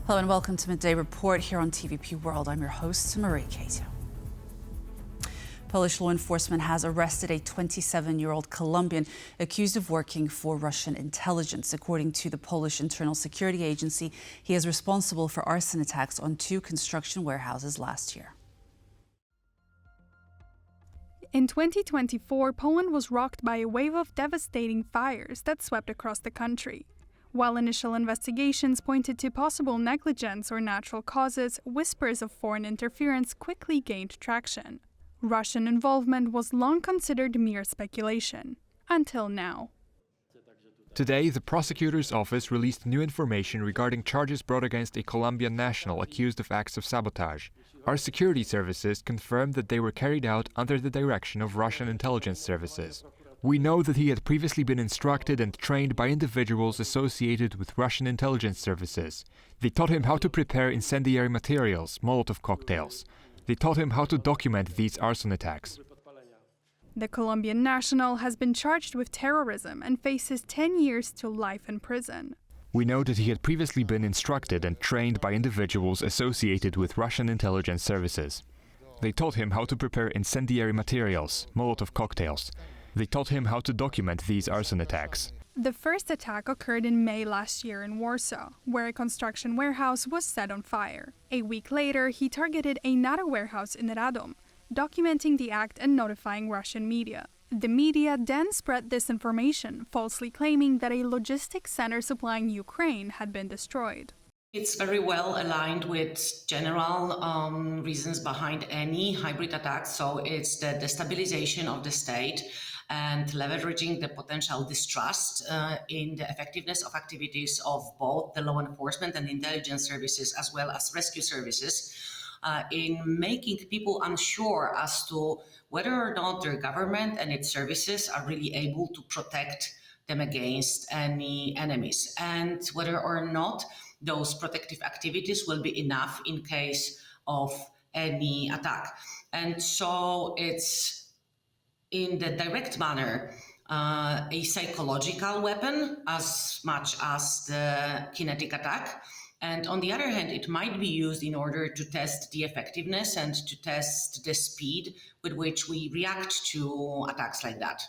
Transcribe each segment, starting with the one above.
Hello and welcome to Midday Report here on TVP World. I'm your host, Marie Cato. Polish law enforcement has arrested a 27-year-old Colombian accused of working for Russian intelligence. According to the Polish Internal Security Agency, he is responsible for arson attacks on 2 construction warehouses last year. In 2024, Poland was rocked by a wave of devastating fires that swept across the country. While initial investigations pointed to possible negligence or natural causes, whispers of foreign interference quickly gained traction. Russian involvement was long considered mere speculation, until now. Today, the prosecutor's office released new information regarding charges brought against a Colombian national accused of acts of sabotage. Our security services confirmed that they were carried out under the direction of Russian intelligence services. We know that he had previously been instructed and trained by individuals associated with Russian intelligence services. They taught him how to prepare incendiary materials, Molotov cocktails. They taught him how to document these arson attacks. The Colombian national has been charged with terrorism and faces 10 years to life in prison. We know that he had previously been instructed and trained by individuals associated with Russian intelligence services. They taught him how to prepare incendiary materials, Molotov cocktails. They taught him how to document these arson attacks. The first attack occurred in May last year in Warsaw, where a construction warehouse was set on fire. A week later, he targeted another warehouse in Radom, documenting the act and notifying Russian media. The media then spread disinformation, falsely claiming that a logistics center supplying Ukraine had been destroyed. It's very well aligned with general reasons behind any hybrid attack. So it's the destabilization of the state and leveraging the potential distrust in the effectiveness of activities of both the law enforcement and intelligence services, as well as rescue services, in making people unsure as to whether or not their government and its services are really able to protect them against any enemies, and whether or not those protective activities will be enough in case of any attack. And so it's in the direct manner a psychological weapon as much as the kinetic attack. And on the other hand, it might be used in order to test the effectiveness and to test the speed with which we react to attacks like that.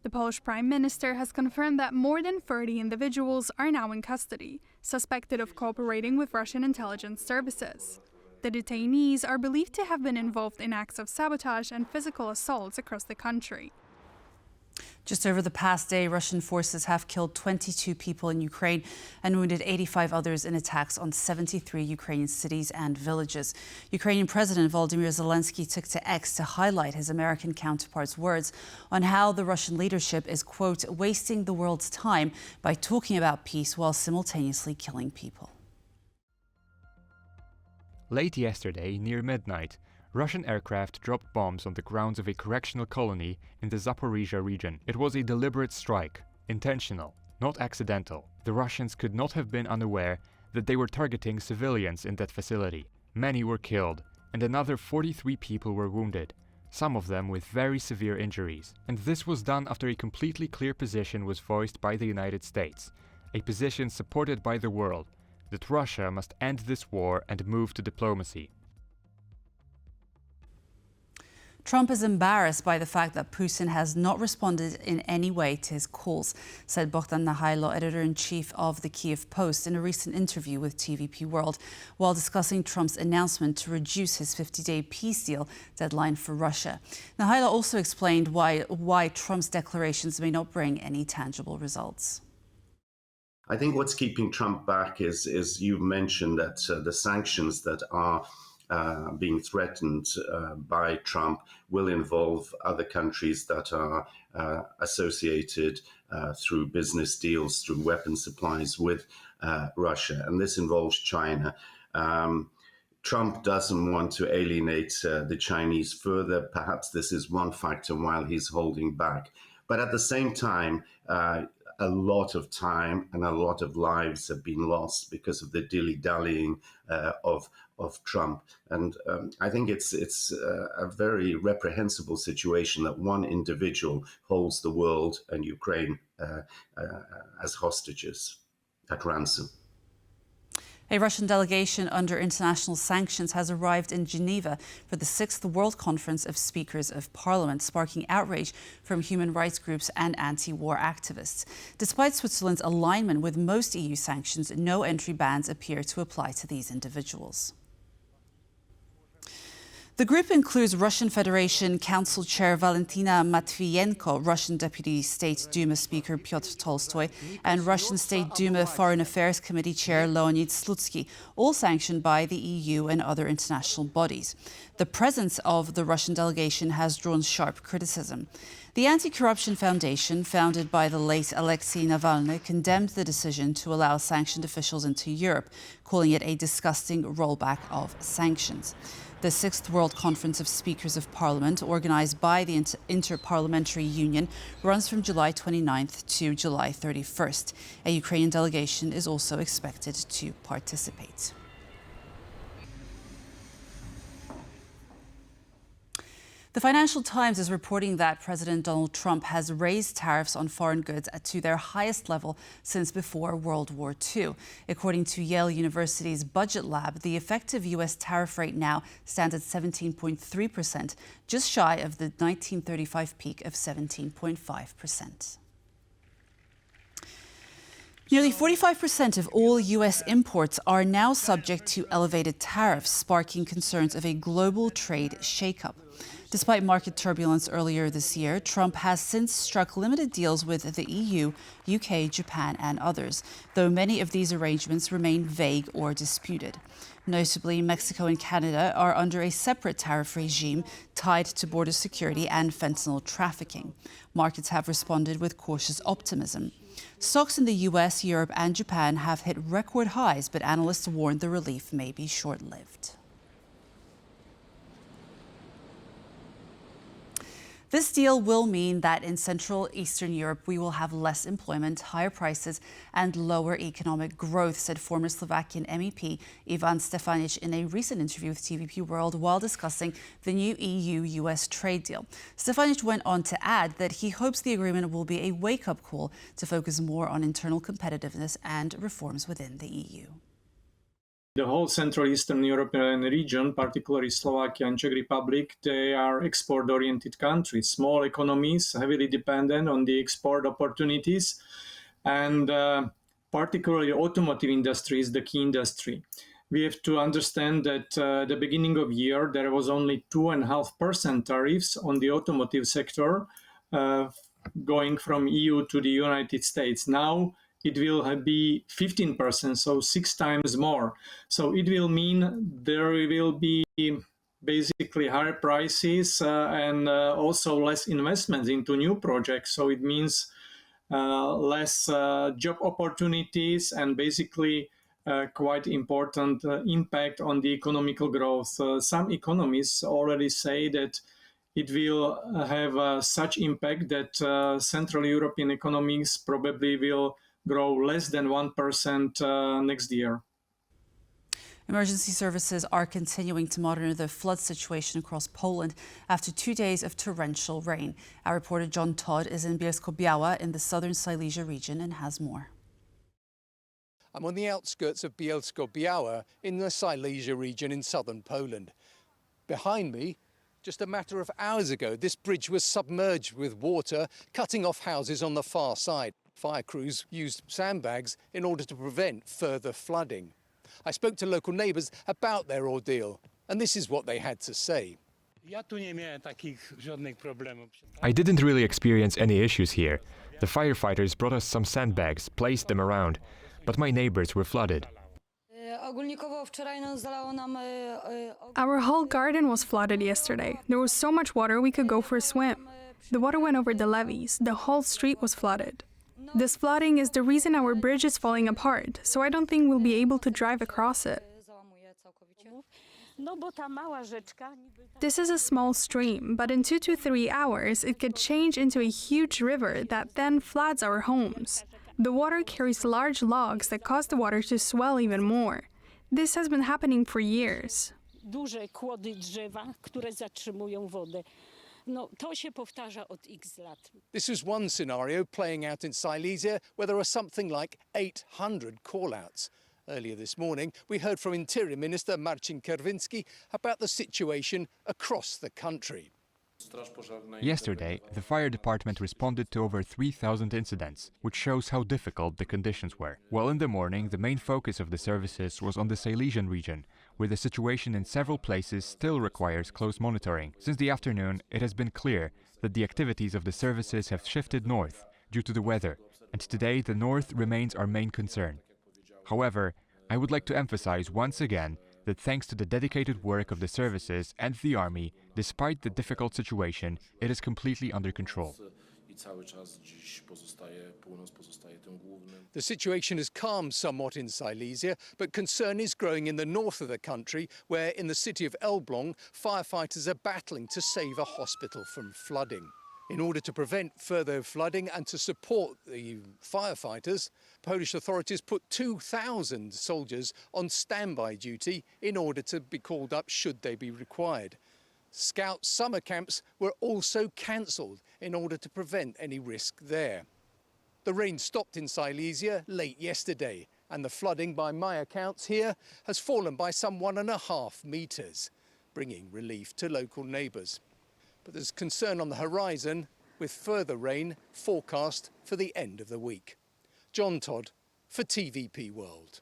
The Polish Prime Minister has confirmed that more than 30 individuals are now in custody, suspected of cooperating with Russian intelligence services. The detainees are believed to have been involved in acts of sabotage and physical assaults across the country. Just over the past day, Russian forces have killed 22 people in Ukraine and wounded 85 others in attacks on 73 Ukrainian cities and villages. Ukrainian President Volodymyr Zelenskyy took to X to highlight his American counterpart's words on how the Russian leadership is, quote, wasting the world's time by talking about peace while simultaneously killing people. Late yesterday, near midnight, Russian aircraft dropped bombs on the grounds of a correctional colony in the Zaporizhia region. It was a deliberate strike, intentional, not accidental. The Russians could not have been unaware that they were targeting civilians in that facility. Many were killed, and another 43 people were wounded, some of them with very severe injuries. And this was done after a completely clear position was voiced by the United States, a position supported by the world, that Russia must end this war and move to diplomacy. Trump is embarrassed by the fact that Putin has not responded in any way to his calls, said Bogdan Nahailo, editor-in-chief of the Kyiv Post, in a recent interview with TVP World, while discussing Trump's announcement to reduce his 50-day peace deal deadline for Russia. Nahailo also explained why Trump's declarations may not bring any tangible results. I think what's keeping Trump back is you mentioned that the sanctions that are being threatened by Trump will involve other countries that are associated through business deals, through weapon supplies with Russia. And this involves China. Trump doesn't want to alienate the Chinese further. Perhaps this is one factor while he's holding back. But at the same time, a lot of time and a lot of lives have been lost because of the dilly-dallying of Trump. And I think it's a very reprehensible situation that one individual holds the world and Ukraine as hostages at ransom. A Russian delegation under international sanctions has arrived in Geneva for the 6th World Conference of Speakers of Parliament, sparking outrage from human rights groups and anti-war activists. Despite Switzerland's alignment with most EU sanctions, no entry bans appear to apply to these individuals. The group includes Russian Federation Council Chair Valentina Matviyenko, Russian Deputy State Duma Speaker Pyotr Tolstoy, and Russian State Duma Foreign Affairs Committee Chair Leonid Slutsky, all sanctioned by the EU and other international bodies. The presence of the Russian delegation has drawn sharp criticism. The Anti-Corruption Foundation, founded by the late Alexei Navalny, condemned the decision to allow sanctioned officials into Europe, calling it a disgusting rollback of sanctions. The 6th World Conference of Speakers of Parliament, organised by the Inter-Parliamentary Union, runs from July 29th to July 31st. A Ukrainian delegation is also expected to participate. The Financial Times is reporting that President Donald Trump has raised tariffs on foreign goods to their highest level since before World War II. According to Yale University's Budget Lab, the effective U.S. tariff rate now stands at 17.3%, just shy of the 1935 peak of 17.5%. Nearly 45% of all U.S. imports are now subject to elevated tariffs, sparking concerns of a global trade shakeup. Despite market turbulence earlier this year, Trump has since struck limited deals with the EU, UK, Japan, and others, though many of these arrangements remain vague or disputed. Notably, Mexico and Canada are under a separate tariff regime tied to border security and fentanyl trafficking. Markets have responded with cautious optimism. Stocks in the US, Europe, and Japan have hit record highs, but analysts warn the relief may be short-lived. This deal will mean that in Central Eastern Europe, we will have less employment, higher prices, and lower economic growth, said former Slovakian MEP Ivan Stefanic in a recent interview with TVP World while discussing the new EU-US trade deal. Stefanic went on to add that he hopes the agreement will be a wake-up call to focus more on internal competitiveness and reforms within the EU. The whole Central Eastern European region, particularly Slovakia and Czech Republic, they are export-oriented countries, small economies, heavily dependent on the export opportunities, and particularly automotive industry is the key industry. We have to understand that at the beginning of the year, there was only 2.5% tariffs on the automotive sector going from EU to the United States. Now, it will be 15%, so 6 times more. So it will mean there will be basically higher prices and also less investments into new projects. So it means less job opportunities and basically quite important impact on the economical growth. Some economists already say that it will have such impact that Central European economies probably will grow less than 1% next year. Emergency services are continuing to monitor the flood situation across Poland after 2 days of torrential rain. Our reporter John Todd is in Bielsko-Biała in the southern Silesia region and has more. I'm on the outskirts of Bielsko-Biała in the Silesia region in southern Poland. Behind me, just a matter of hours ago, this bridge was submerged with water, cutting off houses on the far side. Fire crews used sandbags in order to prevent further flooding. I spoke to local neighbours about their ordeal, and this is what they had to say. I didn't really experience any issues here. The firefighters brought us some sandbags, placed them around, but my neighbours were flooded. Our whole garden was flooded yesterday. There was so much water we could go for a swim. The water went over the levees. The whole street was flooded. This flooding is the reason our bridge is falling apart, so I don't think we'll be able to drive across it. This is a small stream, but in 2 to 3 hours, it could change into a huge river that then floods our homes. The water carries large logs that cause the water to swell even more. This has been happening for years. This is one scenario playing out in Silesia where there are something like 800 call-outs. Earlier this morning, we heard from Interior Minister Marcin Czerwiński about the situation across the country. Yesterday, the fire department responded to over 3,000 incidents, which shows how difficult the conditions were. While in the morning, the main focus of the services was on the Silesian region, where the situation in several places still requires close monitoring. Since the afternoon, it has been clear that the activities of the services have shifted north due to the weather, and today the north remains our main concern. However, I would like to emphasize once again that thanks to the dedicated work of the services and the army, despite the difficult situation, it is completely under control. The situation has calmed somewhat in Silesia, but concern is growing in the north of the country, where in the city of Elbląg, firefighters are battling to save a hospital from flooding. In order to prevent further flooding and to support the firefighters, Polish authorities put 2,000 soldiers on standby duty in order to be called up should they be required. Scout summer camps were also cancelled in order to prevent any risk there. The rain stopped in Silesia late yesterday, and the flooding, by my accounts here, has fallen by some 1.5 metres, bringing relief to local neighbours. But there's concern on the horizon with further rain forecast for the end of the week. John Todd for TVP World.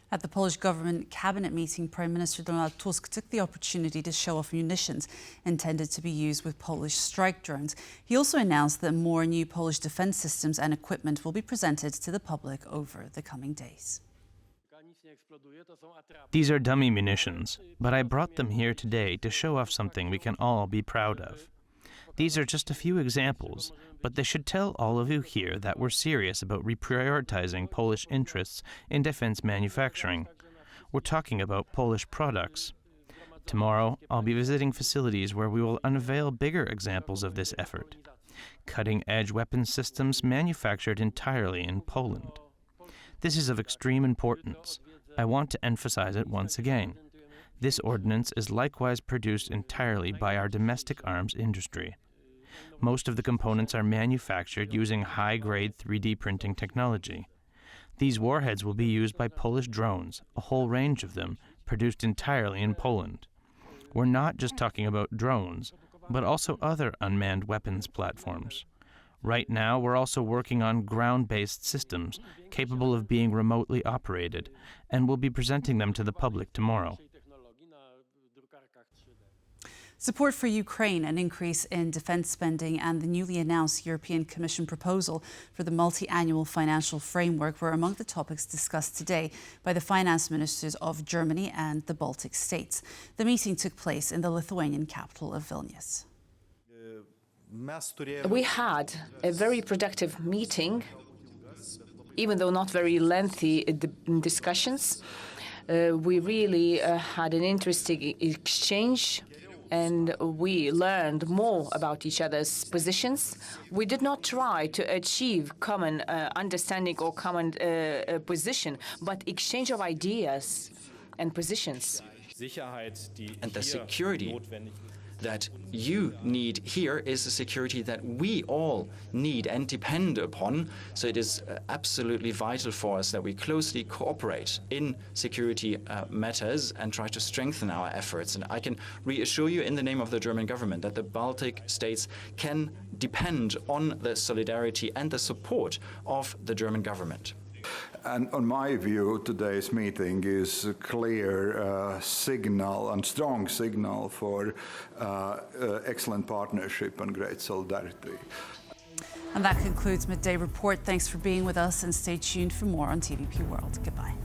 At the Polish government cabinet meeting, Prime Minister Donald Tusk took the opportunity to show off munitions intended to be used with Polish strike drones. He also announced that more new Polish defence systems and equipment will be presented to the public over the coming days. These are dummy munitions, but I brought them here today to show off something we can all be proud of. These are just a few examples, but they should tell all of you here that we're serious about reprioritizing Polish interests in defense manufacturing. We're talking about Polish products. Tomorrow, I'll be visiting facilities where we will unveil bigger examples of this effort. Cutting-edge weapons systems manufactured entirely in Poland. This is of extreme importance. I want to emphasize it once again. This ordnance is likewise produced entirely by our domestic arms industry. Most of the components are manufactured using high-grade 3D printing technology. These warheads will be used by Polish drones, a whole range of them, produced entirely in Poland. We're not just talking about drones, but also other unmanned weapons platforms. Right now, we're also working on ground-based systems capable of being remotely operated, and we'll be presenting them to the public tomorrow. Support for Ukraine, an increase in defence spending, and the newly announced European Commission proposal for the multi-annual financial framework were among the topics discussed today by the finance ministers of Germany and the Baltic states. The meeting took place in the Lithuanian capital of Vilnius. We had a very productive meeting, even though not very lengthy discussions. We really had an interesting exchange, and we learned more about each other's positions. We did not try to achieve common understanding or common position, but exchange of ideas and positions. And the security that you need here is a security that we all need and depend upon. So it is absolutely vital for us that we closely cooperate in security matters and try to strengthen our efforts. And I can reassure you in the name of the German government that the Baltic states can depend on the solidarity and the support of the German government. And on my view, today's meeting is a clear signal and strong signal for excellent partnership and great solidarity. And that concludes Midday Report. Thanks for being with us, and stay tuned for more on TVP World. Goodbye.